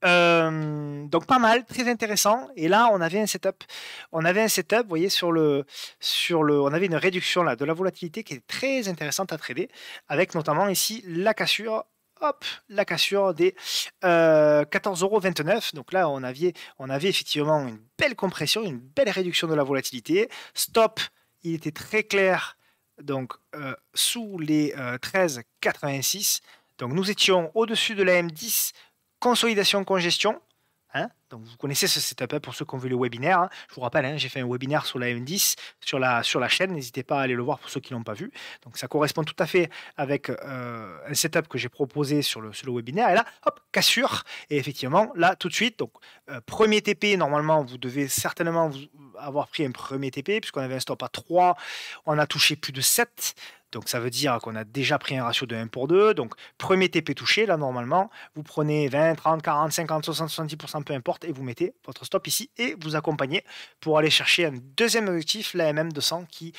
Donc pas mal, très intéressant. Et là, on avait un setup. On avait un setup, vous voyez, on avait une réduction là de la volatilité qui est très intéressante à trader, avec notamment ici la cassure. Hop, la cassure des 14,29 €. Donc là, on avait effectivement une belle compression, une belle réduction de la volatilité. Stop, il était très clair, donc sous les 13,86. Donc nous étions au-dessus de la M10, consolidation, congestion. Hein. Donc vous connaissez ce setup pour ceux qui ont vu le webinaire. Hein. Je vous rappelle, hein, j'ai fait un webinaire sur la M10 sur la chaîne. N'hésitez pas à aller le voir pour ceux qui ne l'ont pas vu. Donc ça correspond tout à fait avec un setup que j'ai proposé sur le webinaire. Et là, hop, cassure. Et effectivement, là, tout de suite, donc premier TP, normalement, vous devez certainement avoir pris un premier TP, puisqu'on avait un stop à 3. On a touché plus de 7. Donc ça veut dire qu'on a déjà pris un ratio de 1 pour 2. Donc premier TP touché, là normalement, vous prenez 20, 30, 40, 50, 60, 70%, peu importe, et vous mettez votre stop ici et vous accompagnez pour aller chercher un deuxième objectif, la MM200, qui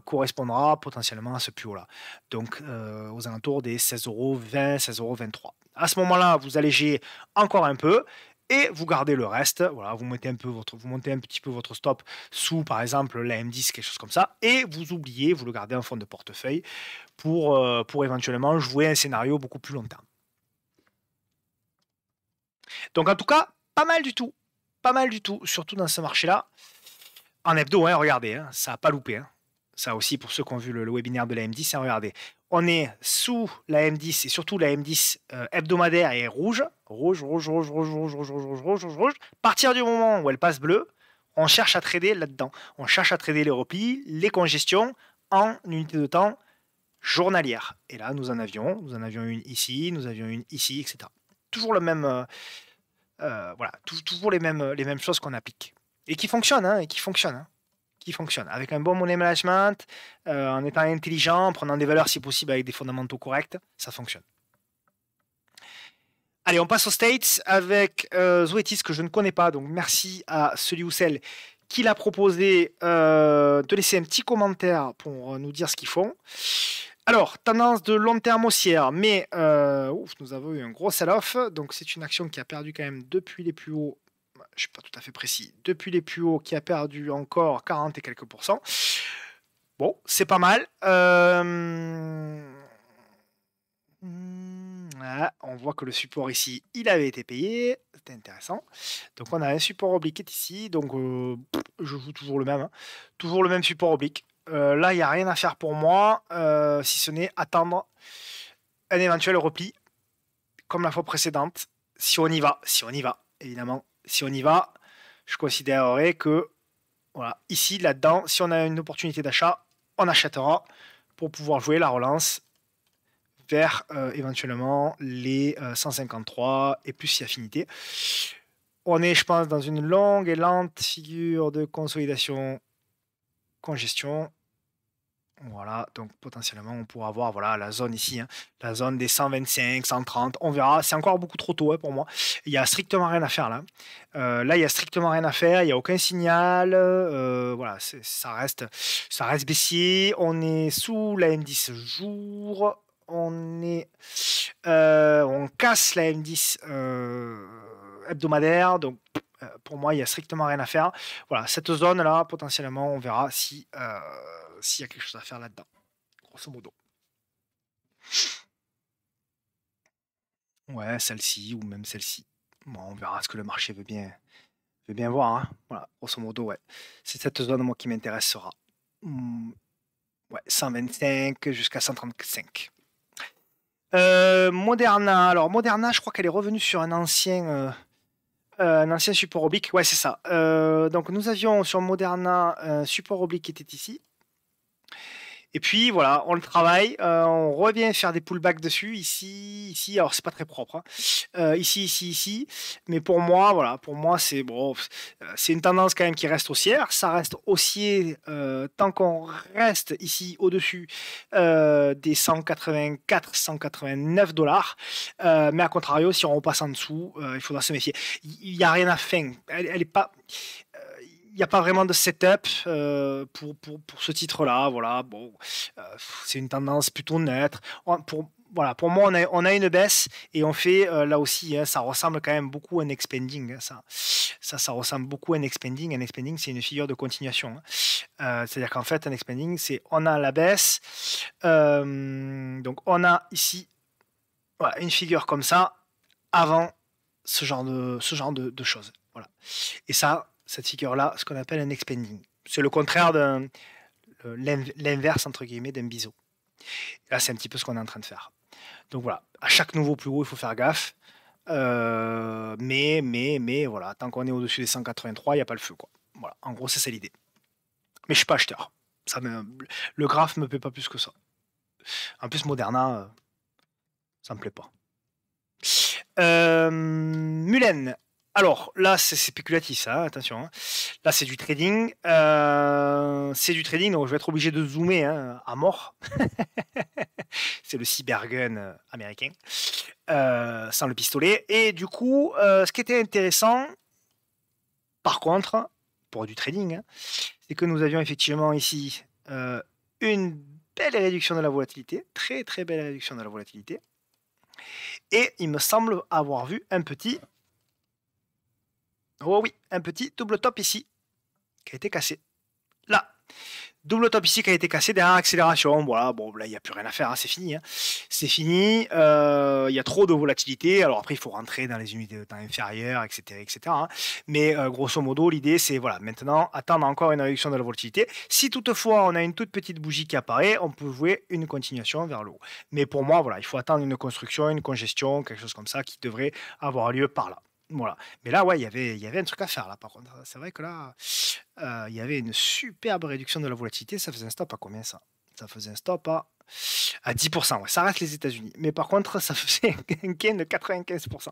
correspondra potentiellement à ce plus haut-là. Donc aux alentours des 16,20 €, 16,23 €. À ce moment-là, vous allégez encore un peu. Et vous gardez le reste, voilà, vous montez un petit peu votre stop sous, par exemple, la M10, quelque chose comme ça, et vous oubliez, vous le gardez en fond de portefeuille pour éventuellement jouer un scénario beaucoup plus long terme. Donc en tout cas, pas mal du tout, surtout dans ce marché-là. En hebdo, hein, regardez, hein, ça n'a pas loupé. Hein. Ça aussi, pour ceux qui ont vu le webinaire de la M10, hein, regardez. On est sous la M10 et surtout la M10 hebdomadaire est rouge. Rouge, rouge, rouge, rouge, rouge, rouge, rouge, rouge, rouge, rouge. À partir du moment où elle passe bleue, on cherche à trader là-dedans. On cherche à trader les replis, les congestions en unité de temps journalière. Et là, nous en avions une ici, nous avions une ici, etc. Toujours le même, voilà, toujours les mêmes choses qu'on applique. Et qui fonctionnent, hein, qui fonctionne avec un bon money management, en étant intelligent, en prenant des valeurs si possible avec des fondamentaux corrects, ça fonctionne. Allez, on passe aux States avec Zoetis que je ne connais pas, donc merci à celui ou celle qui l'a proposé de laisser un petit commentaire pour nous dire ce qu'ils font. Alors, tendance de long terme haussière, mais nous avons eu un gros sell-off, donc c'est une action qui a perdu quand même depuis les plus hauts. Je ne suis pas tout à fait précis, depuis les plus hauts, qui a perdu encore 40 et quelques pourcents. Bon, c'est pas mal. Voilà, on voit que le support ici, il avait été payé. C'était intéressant. Donc on a un support oblique qui est ici. Donc je joue toujours le même. Hein. Toujours le même support oblique. Là, il n'y a rien à faire pour moi, si ce n'est attendre un éventuel repli, comme la fois précédente. Si on y va, évidemment. Si on y va, je considérerais que, voilà, ici, là-dedans, si on a une opportunité d'achat, on achètera pour pouvoir jouer la relance vers éventuellement les 153 et plus si affinité. On est, je pense, dans une longue et lente figure de consolidation, congestion. Voilà, donc potentiellement on pourra avoir voilà, la zone ici, hein, la zone des 125, 130, on verra, c'est encore beaucoup trop tôt hein, pour moi. Il n'y a strictement rien à faire là. Là, il n'y a strictement rien à faire, il n'y a aucun signal, voilà, ça reste baissier, on est sous la M10 jour, on casse la M10 hebdomadaire, donc pour moi, il n'y a strictement rien à faire. Voilà, cette zone-là, potentiellement, on verra si s'il y a quelque chose à faire là-dedans, grosso modo. Ouais, celle-ci ou même celle-ci. Bon, on verra ce que le marché veut bien voir. Hein. Voilà, grosso modo, ouais. C'est cette zone, moi, qui m'intéressera. Ouais, 125 jusqu'à 135. Moderna. Alors, Moderna, je crois qu'elle est revenue sur un ancien support oblique. Ouais, c'est ça. Donc, nous avions sur Moderna un support oblique qui était ici. Et puis voilà, on le travaille, on revient faire des pullbacks dessus, ici, alors c'est pas très propre, hein. Ici, mais pour moi, voilà, c'est bon, c'est une tendance quand même qui reste haussière, ça reste haussier tant qu'on reste ici au-dessus des 184, 189 $, mais à contrario, si on repasse en dessous, il faudra se méfier. Il n'y a rien à faire, elle est pas... Il n'y a pas vraiment de setup pour ce titre-là. Voilà, bon, c'est une tendance plutôt neutre. Voilà, pour moi, on a une baisse et on fait là aussi, hein, ça ressemble quand même beaucoup à un expanding. Hein, ça ressemble beaucoup à un expanding. Un expanding, c'est une figure de continuation. Hein. C'est-à-dire qu'en fait, un expanding, c'est on a la baisse. Donc, on a ici voilà, une figure comme ça avant ce genre de choses. Voilà. Et ça, cette figure-là, ce qu'on appelle un expanding. C'est le contraire l'inverse, entre guillemets, d'un biseau. Là, c'est un petit peu ce qu'on est en train de faire. Donc voilà, à chaque nouveau plus haut, il faut faire gaffe. Mais voilà, tant qu'on est au-dessus des 183, il n'y a pas le feu, quoi. Voilà, en gros, c'est ça l'idée. Mais je suis pas acheteur. Le graphe me plaît pas plus que ça. En plus, Moderna, ça me plaît pas. Mulen. Alors là, c'est spéculatif, ça, attention, hein. Là, c'est du trading. Donc je vais être obligé de zoomer, hein, à mort. C'est le cybergun américain, sans le pistolet. Et du coup, ce qui était intéressant, par contre, pour du trading, hein, c'est que nous avions effectivement ici une belle réduction de la volatilité, très très belle réduction de la volatilité. Et il me semble avoir vu un petit, oh oui, un petit double top ici qui a été cassé. Là, double top ici qui a été cassé derrière accélération. Voilà, bon, là, il n'y a plus rien à faire, hein, c'est fini. Hein. C'est fini. Il y a trop de volatilité. Alors après, il faut rentrer dans les unités de temps inférieures, etc. etc. Hein. Mais grosso modo, l'idée, c'est voilà, maintenant, attendre encore une réduction de la volatilité. Si toutefois, on a une toute petite bougie qui apparaît, on peut jouer une continuation vers le haut. Mais pour moi, voilà, il faut attendre une construction, une congestion, quelque chose comme ça qui devrait avoir lieu par là. Voilà. Mais là, ouais, il y avait un truc à faire, là, par contre. C'est vrai que là, il y avait une superbe réduction de la volatilité. Ça faisait un stop à combien, ça? Ça faisait un stop à 10%. Ouais. Ça reste les États-Unis. Mais par contre, ça faisait un gain de 95%.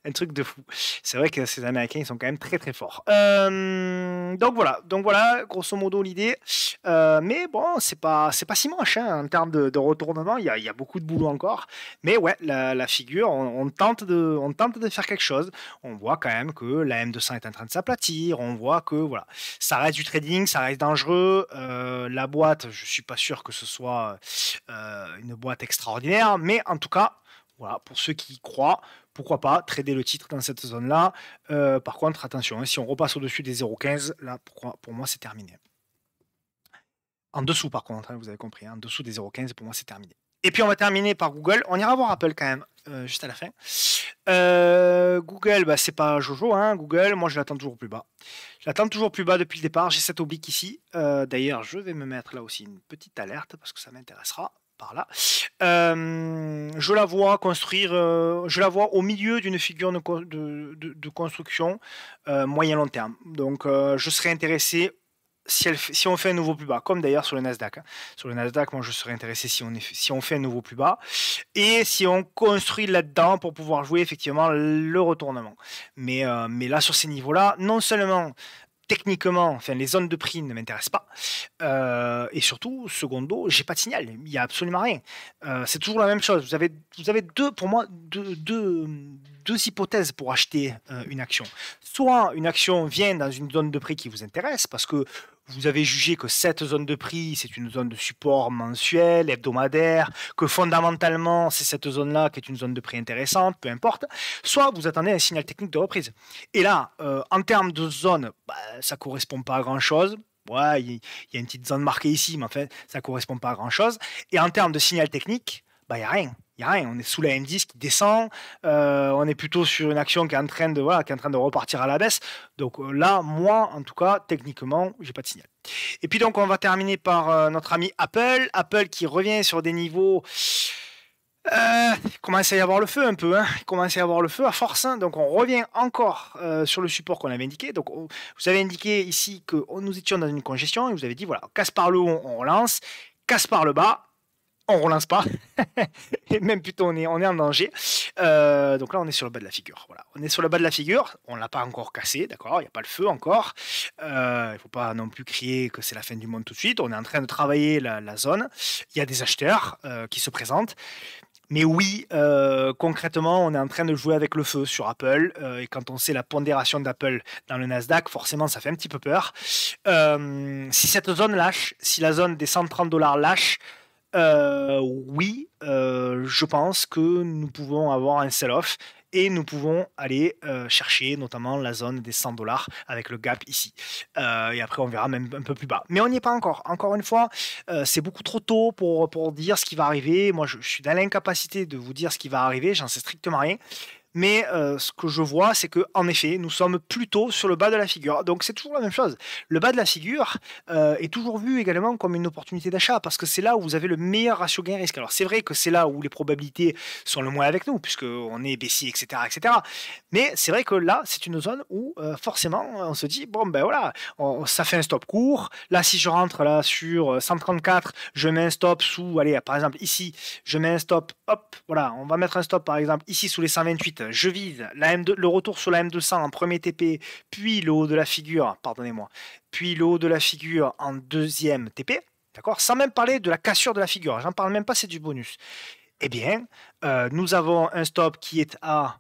Un truc de fou. C'est vrai que ces Américains, ils sont quand même très très forts. Donc voilà, grosso modo l'idée. Mais bon, c'est pas si moche, hein, en termes de retournement. Il y a beaucoup de boulot encore. Mais ouais, la figure, on tente de faire quelque chose. On voit quand même que la M200 est en train de s'aplatir. On voit que voilà, ça reste du trading, ça reste dangereux. La boîte, je suis pas sûr que ce soit une boîte extraordinaire, mais en tout cas, voilà, pour ceux qui y croient, pourquoi pas trader le titre dans cette zone-là. Par contre, attention, hein, si on repasse au-dessus des 0,15, là, pour moi, c'est terminé. En dessous, par contre, hein, vous avez compris, hein, en dessous des 0,15, pour moi, c'est terminé. Et puis, on va terminer par Google. On ira voir Apple quand même, juste à la fin. Google, bah, c'est pas Jojo, hein, Google, moi, je l'attends toujours plus bas. Je l'attends toujours plus bas depuis le départ. J'ai cette oblique ici. D'ailleurs, je vais me mettre là aussi une petite alerte parce que ça m'intéressera. Par là. Je la vois construire, je la vois au milieu d'une figure de construction moyen-long terme. Donc je serais intéressé si on fait un nouveau plus bas, comme d'ailleurs sur le Nasdaq. Hein. Sur le Nasdaq, moi je serais intéressé si on fait un nouveau plus bas et si on construit là-dedans pour pouvoir jouer effectivement le retournement. Mais là sur ces niveaux-là, non seulement techniquement, enfin, les zones de prix ne m'intéressent pas. Et surtout, secondo, j'ai pas de signal. Il n'y a absolument rien. C'est toujours la même chose. Vous avez pour moi, deux hypothèses pour acheter une action. Soit une action vient dans une zone de prix qui vous intéresse, parce que vous avez jugé que cette zone de prix, c'est une zone de support mensuel, hebdomadaire, que fondamentalement, c'est cette zone-là qui est une zone de prix intéressante, peu importe. Soit vous attendez un signal technique de reprise. Et là, en termes de zone, bah, ça ne correspond pas à grand-chose. Ouais, il y a une petite zone marquée ici, mais en fait, ça ne correspond pas à grand-chose. Et en termes de signal technique, bah, il n'y a rien. Il n'y a rien. On est sous la M10 qui descend. On est plutôt sur une action qui est en train de repartir à la baisse. Donc là, moi, en tout cas, techniquement, j'ai pas de signal. Et puis donc, on va terminer par notre ami Apple. Apple qui revient sur des niveaux. Il commence à y avoir le feu un peu. Hein. Il commence à y avoir le feu à force. Hein. Donc on revient encore sur le support qu'on avait indiqué. Donc vous avez indiqué ici que nous étions dans une congestion. Et vous avez dit, voilà, casse par le haut, on relance. Casse par le bas. On relance pas, et même plutôt on est en danger. Donc là on est sur le bas de la figure. Voilà, on est sur le bas de la figure. On l'a pas encore cassé, d'accord. Il n'y a pas le feu encore. Il faut pas non plus crier que c'est la fin du monde tout de suite. On est en train de travailler la zone. Il y a des acheteurs qui se présentent. Mais oui, concrètement, on est en train de jouer avec le feu sur Apple. Et quand on sait la pondération d'Apple dans le Nasdaq, forcément, ça fait un petit peu peur. Si cette zone lâche, si la zone des 130 $ lâche, oui, je pense que nous pouvons avoir un sell-off et nous pouvons aller chercher notamment la zone des 100 $ avec le gap ici. Et après, on verra même un peu plus bas. Mais on n'y est pas encore. Encore une fois, c'est beaucoup trop tôt pour dire ce qui va arriver. Moi, je suis dans l'incapacité de vous dire ce qui va arriver. J'en sais strictement rien. mais ce que je vois, c'est que en effet, nous sommes plutôt sur le bas de la figure. Donc c'est toujours la même chose. Le bas de la figure est toujours vu également comme une opportunité d'achat parce que c'est là où vous avez le meilleur ratio gain-risque. Alors c'est vrai que c'est là où les probabilités sont le moins avec nous, puisqu'on est baissier, etc., etc. Mais c'est vrai que là, c'est une zone où forcément on se dit, bon ben voilà, ça fait un stop court. Là, si je rentre là sur 134, je mets un stop sous, allez, par exemple ici, je mets un stop, hop, voilà, on va mettre un stop par exemple ici sous les 128, je vise le retour sur la M200 en premier TP, puis le haut de la figure, pardonnez-moi, puis le haut de la figure en deuxième TP, d'accord, sans même parler de la cassure de la figure, j'en parle même pas, c'est du bonus. Eh bien, nous avons un stop qui est à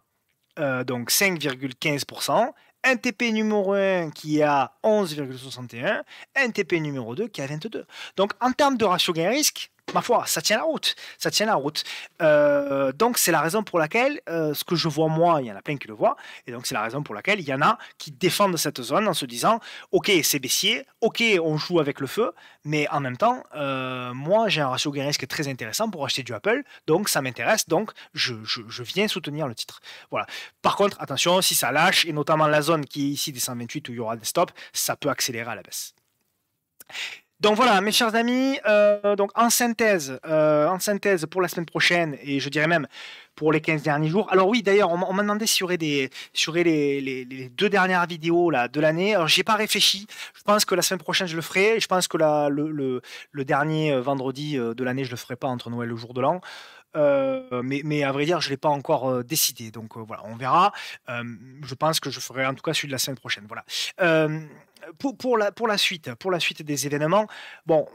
donc 5,15%, un TP numéro 1 qui est à 11,61, un TP numéro 2 qui est à 22. Donc en termes de ratio gain-risque, ma foi, ça tient la route. Ça tient la route. Donc c'est la raison pour laquelle, ce que je vois moi, il y en a plein qui le voient, et donc c'est la raison pour laquelle il y en a qui défendent cette zone en se disant, ok, c'est baissier, ok, on joue avec le feu, mais en même temps, moi j'ai un ratio gain-risque très intéressant pour acheter du Apple, donc ça m'intéresse, donc je viens soutenir le titre. Voilà. Par contre, attention, si ça lâche, et notamment la zone qui est ici des 128 où il y aura des stops, ça peut accélérer à la baisse. Donc voilà, mes chers amis, donc en synthèse pour la semaine prochaine, et je dirais même pour les 15 derniers jours. Alors oui, d'ailleurs, on m'a demandé s'il y aurait, les 2 dernières vidéos là, de l'année. Alors j'y ai pas réfléchi. Je pense que la semaine prochaine, je le ferai. Je pense que le dernier vendredi de l'année, je le ferai pas entre Noël et le jour de l'an. Mais à vrai dire, je ne l'ai pas encore décidé. Donc voilà, on verra. Je pense que je ferai en tout cas celui de la semaine prochaine. Voilà. Pour la suite des événements, bon,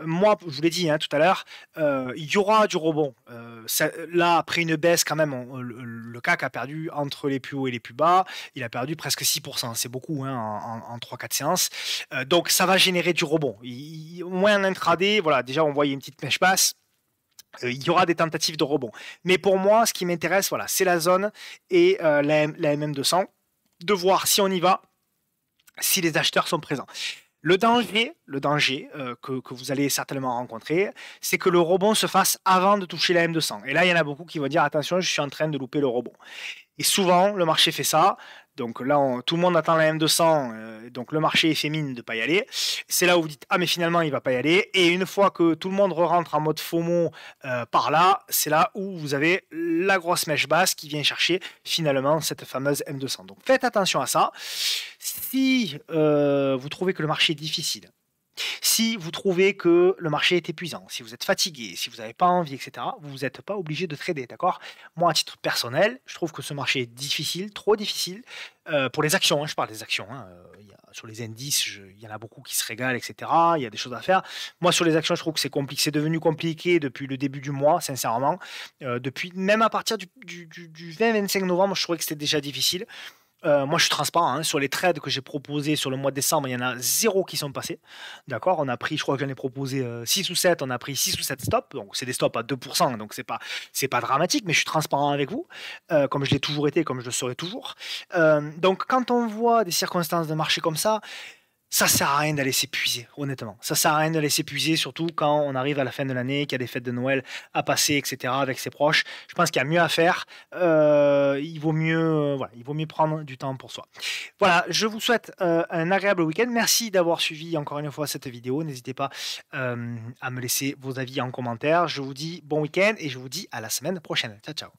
moi, je vous l'ai dit hein, tout à l'heure, il y aura du rebond. Là, après une baisse, quand même, le CAC a perdu entre les plus hauts et les plus bas. Il a perdu presque 6%. C'est beaucoup hein, en 3-4 séances. Donc, ça va générer du rebond. Au moins en intraday, voilà, déjà, on voyait une petite mèche basse. Il y aura des tentatives de rebond. Mais pour moi, ce qui m'intéresse, voilà, c'est la zone et la MM200, de voir si on y va, si les acheteurs sont présents. Le danger que vous allez certainement rencontrer, c'est que le rebond se fasse avant de toucher la M200. Et là, il y en a beaucoup qui vont dire, attention, je suis en train de louper le rebond. Et souvent, le marché fait ça. Donc là, tout le monde attend la M200, donc le marché fait mine de ne pas y aller. C'est là où vous dites, ah mais finalement, il ne va pas y aller. Et une fois que tout le monde rentre en mode FOMO par là, c'est là où vous avez la grosse mèche basse qui vient chercher finalement cette fameuse M200. Donc faites attention à ça. Si vous trouvez que le marché est difficile, si vous trouvez que le marché est épuisant, si vous êtes fatigué, si vous n'avez pas envie, etc., vous n'êtes pas obligé de trader, d'accord? Moi, à titre personnel, je trouve que ce marché est difficile, trop difficile. Pour les actions, hein, je parle des actions. Hein, sur les indices, il y en a beaucoup qui se régalent, etc. Il y a des choses à faire. Moi, sur les actions, je trouve que c'est compliqué. C'est devenu compliqué depuis le début du mois, sincèrement. Même à partir du 20-25 novembre, je trouvais que c'était déjà difficile. Moi, je suis transparent hein, sur les trades que j'ai proposés sur le mois de décembre. Il y en a 0 qui sont passés. D'accord. On a pris, je crois que j'en ai proposé 6 ou 7. On a pris 6 ou 7 stops. Donc, c'est des stops à 2%. Donc, c'est pas dramatique. Mais je suis transparent avec vous, comme je l'ai toujours été, comme je le serai toujours. Donc, quand on voit des circonstances de marché comme ça sert à rien d'aller s'épuiser, honnêtement. Ça sert à rien d'aller s'épuiser, surtout quand on arrive à la fin de l'année, qu'il y a des fêtes de Noël à passer, etc., avec ses proches. Je pense qu'il y a mieux à faire. Il vaut mieux, voilà, il vaut mieux prendre du temps pour soi. Voilà, je vous souhaite un agréable week-end. Merci d'avoir suivi encore une fois cette vidéo. N'hésitez pas à me laisser vos avis en commentaire. Je vous dis bon week-end et je vous dis à la semaine prochaine. Ciao, ciao.